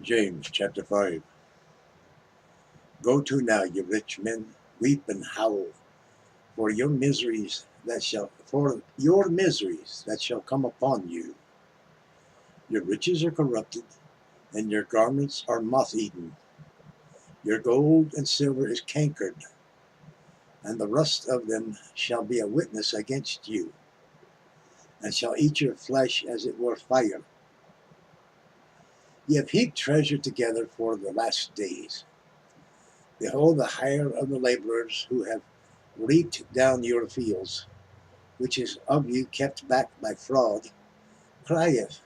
James chapter 5. Go to now, you rich men, weep and howl for your miseries that shall come upon you. Your riches are corrupted, and your garments are moth-eaten. Your gold and silver is cankered, and the rust of them shall be a witness against you, and shall eat your flesh as it were fire. Ye have heaped treasure together for the last days. Behold, the hire of the laborers who have reaped down your fields, which is of you kept back by fraud, crieth,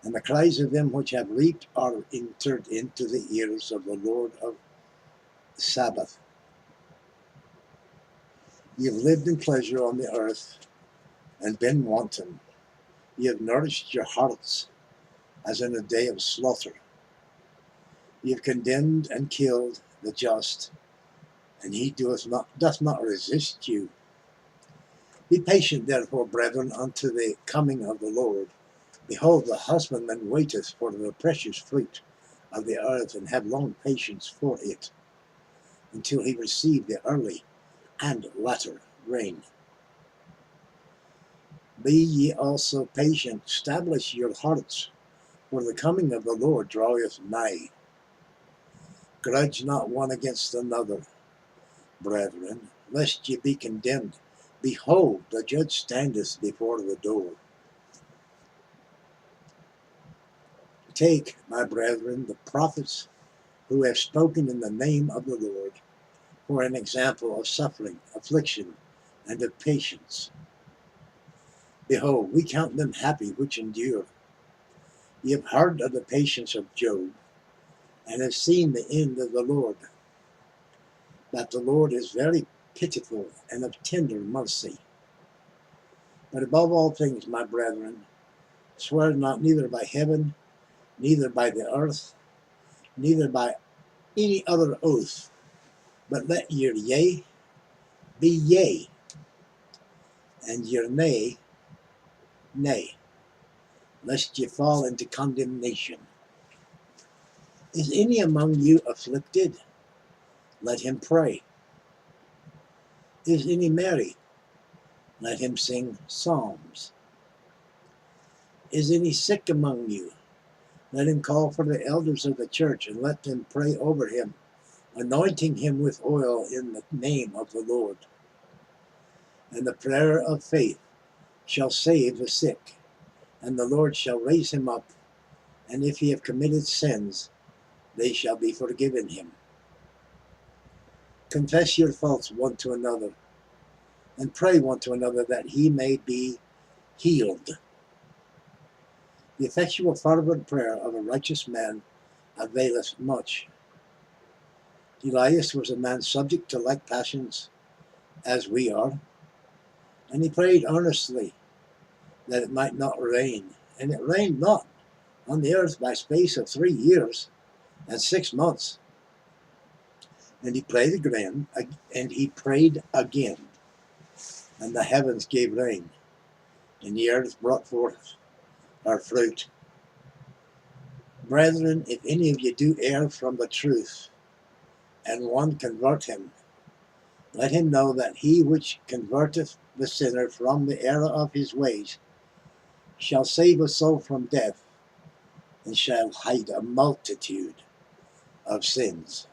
and the cries of them which have reaped are entered into the ears of the Lord of Sabbath. Ye have lived in pleasure on the earth, and been wanton. Ye have nourished your hearts, as in a day of slaughter. Ye have condemned and killed the just, and he doth not resist you. Be patient, therefore, brethren, unto the coming of the Lord. Behold, the husbandman waiteth for the precious fruit of the earth, and have long patience for it, until he receive the early and latter rain. Be ye also patient, establish your hearts, for the coming of the Lord draweth nigh. Grudge not one against another, brethren, lest ye be condemned. Behold, the judge standeth before the door. Take, my brethren, the prophets who have spoken in the name of the Lord, for an example of suffering, affliction, and of patience. Behold, we count them happy which endure. Ye have heard of the patience of Job, and have seen the end of the Lord, that the Lord is very pitiful and of tender mercy. But above all things, my brethren, swear not neither by heaven, neither by the earth, neither by any other oath, but let your yea be yea, and your nay, nay, lest ye fall into condemnation. Is any among you afflicted? Let him pray. Is any merry? Let him sing psalms. Is any sick among you? Let him call for the elders of the church, and let them pray over him, anointing him with oil in the name of the Lord. And the prayer of faith shall save the sick, and the Lord shall raise him up, and if he have committed sins, they shall be forgiven him. Confess your faults one to another, and pray one to another that he may be healed. The effectual fervent prayer of a righteous man availeth much. Elias was a man subject to like passions as we are, and he prayed earnestly that it might not rain, and it rained not on the earth by space of 3 years and 6 months. And he prayed again, and the heavens gave rain, and the earth brought forth her fruit. Brethren, if any of you do err from the truth, and one convert him, let him know that he which converteth the sinner from the error of his ways shall save a soul from death, and shall hide a multitude of sins.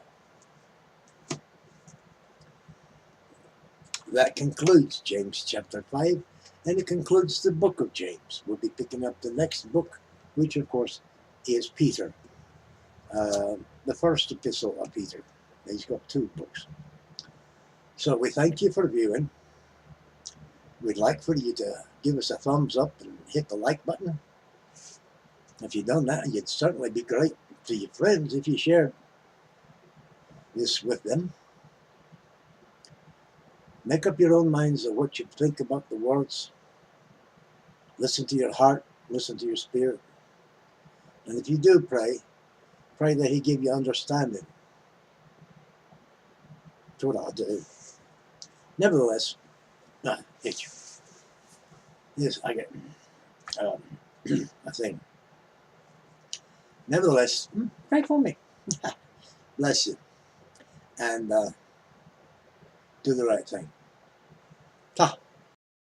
That concludes James chapter 5, and it concludes the book of James. We'll be picking up the next book, which of course is Peter, the first epistle of Peter. He's got 2 books. So we thank you for viewing. We'd like for you to give us a thumbs up and hit the like button. If you've done that, it'd certainly be great to your friends if you shared this with them. Make up your own minds of what you think about the words. Listen to your heart, listen to your spirit. And if you do pray, pray that he give you understanding. That's what I'll do. Nevertheless, yes, I get a thing. nevertheless, pray for me. Bless you. And do the right thing.